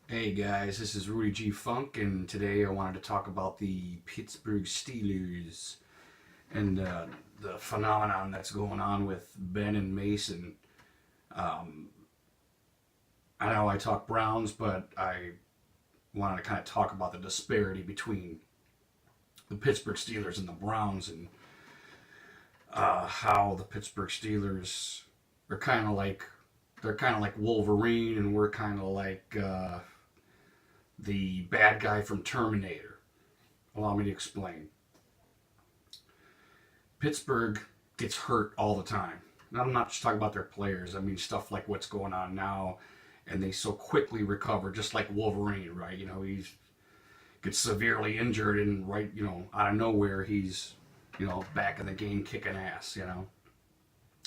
Hey guys, this is Rudy G. Funk, and today I wanted to talk about the Pittsburgh Steelers and the phenomenon that's going on with Ben and Mason. Um, I know I talk Browns, but I wanted to kind of talk about the disparity between the Pittsburgh Steelers and the Browns, and how the Pittsburgh Steelers are kind of like they're kind of like Wolverine, and we're kind of like the bad guy from Terminator. Allow me to explain. Pittsburgh gets hurt all the time. And I'm not just talking about their players. I mean stuff like what's going on now, and they so quickly recover, just like Wolverine, right? He's gets severely injured, and right, out of nowhere, he's back in the game kicking ass.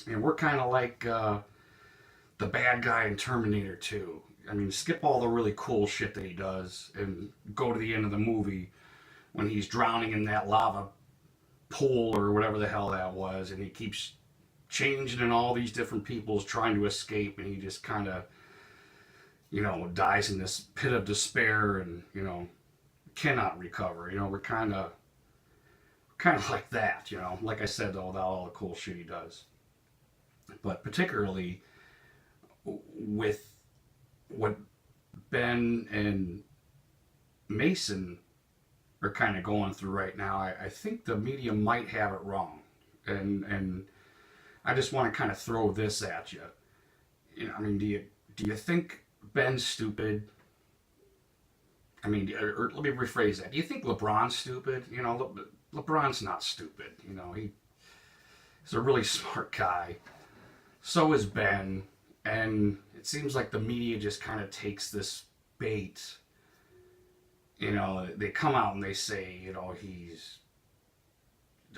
And we're kind of like the bad guy in Terminator 2. I mean, skip all the really cool shit that he does and go to the end of the movie when he's drowning in that lava pool or whatever the hell that was, and he keeps changing in all these different people's trying to escape, and he just kind of dies in this pit of despair, and cannot recover. We're kind of like that. Like I said, though, without all the cool shit he does, but particularly with what Ben and Mason are kind of going through right now, I think the media might have it wrong, and I just want to kind of throw this at you. I mean, do you think Ben's stupid? I mean, or let me rephrase that. Do you think LeBron's stupid? LeBron's not stupid. He's a really smart guy. So is Ben, and it seems like the media just kind of takes this bait. They come out and they say, he's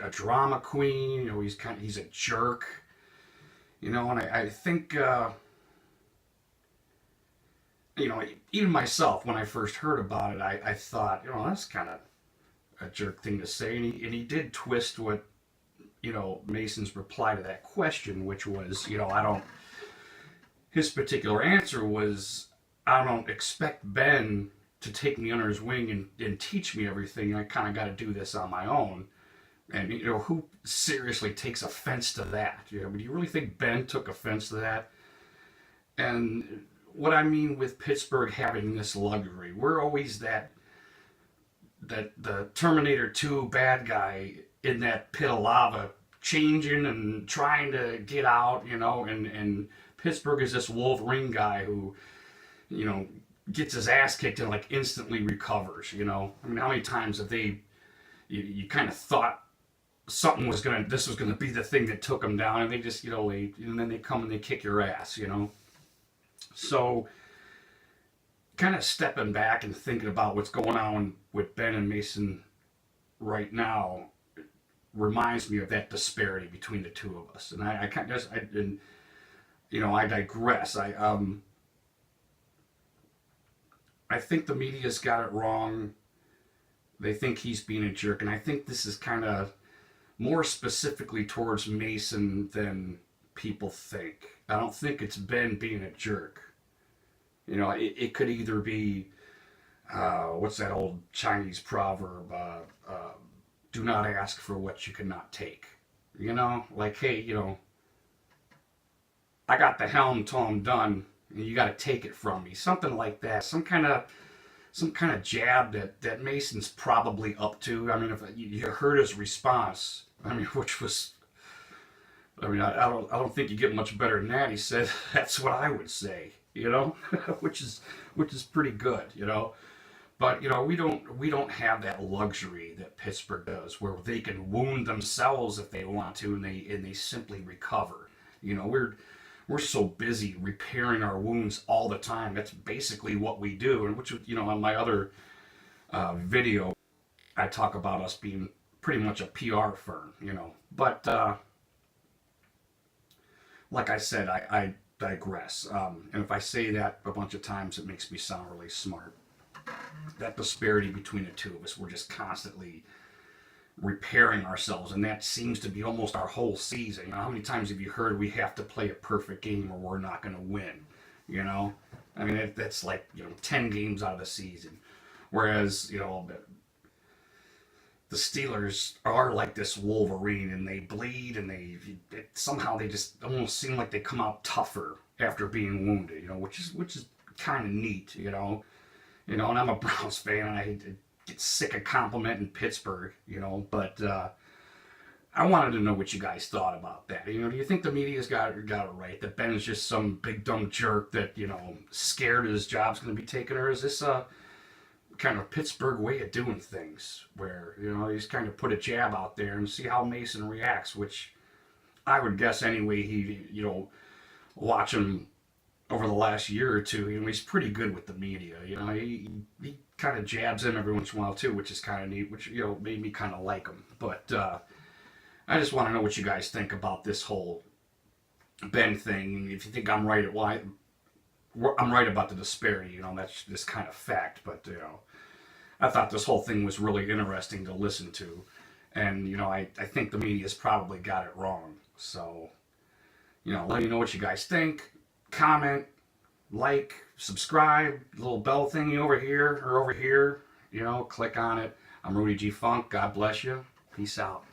a drama queen. He's a jerk. And I think even myself, when I first heard about it, I thought, that's kind of a jerk thing to say. And he did twist what, Mason's reply to that question, which was, his particular answer was, I don't expect Ben to take me under his wing and teach me everything. I kind of got to do this on my own. And, who seriously takes offense to that? Do you really think Ben took offense to that? And what I mean with Pittsburgh having this luxury, we're always that the Terminator 2 bad guy in that pit of lava, changing and trying to get out, and Pittsburgh is this Wolverine guy who, you know, gets his ass kicked and like instantly recovers. I mean, how many times have you kind of thought this was gonna be the thing that took them down, and they just, and then they come and they kick your ass. So kind of stepping back and thinking about what's going on with Ben and Mason right now reminds me of that disparity between the two of us. And I kind of just, I digress. I think the media's got it wrong. They think he's being a jerk, and I think this is kind of more specifically towards Mason than people think. I don't think it's Ben being a jerk. It could either be what's that old Chinese proverb? Do not ask for what you cannot take. Like, hey, I got the helm till I'm done, and you got to take it from me. Something like that. Some kind of jab that Mason's probably up to. I mean, if you heard his response, I mean, which was, I don't think you get much better than that. He said, "That's what I would say," which is pretty good. But we don't have that luxury that Pittsburgh does, where they can wound themselves if they want to, and they simply recover. We're so busy repairing our wounds all the time. That's basically what we do, and which on my other video, I talk about us being pretty much a PR firm. But like I said, I digress. And if I say that a bunch of times, it makes me sound really smart. That disparity between the two of us, we're just constantly repairing ourselves, and that seems to be almost our whole season. How many times have you heard we have to play a perfect game or we're not going to win? You know, I mean, that's like, 10 games out of the season. Whereas, the Steelers are like this Wolverine, and they bleed, and somehow they just almost seem like they come out tougher after being wounded, which is kind of neat, and I'm a Browns fan, and I get sick of complimenting Pittsburgh, but I wanted to know what you guys thought about that. Do you think the media's got it right? That Ben's just some big dumb jerk that scared his job's going to be taken, or is this a kind of Pittsburgh way of doing things, where he's kind of put a jab out there and see how Mason reacts? Which I would guess anyway. He watch him over the last year or two. He's pretty good with the media. He kind of jabs him every once in a while too, which is kind of neat. Which made me kind of like him. But I just want to know what you guys think about this whole Ben thing. If you think I'm right at why I'm right about the disparity, that's this kind of fact. But I thought this whole thing was really interesting to listen to, and I think the media's probably got it wrong. So let me know what you guys think. Comment, like, subscribe, little bell thingy over here or over here. Click on it. I'm Rudy G Funk. God bless you. Peace out.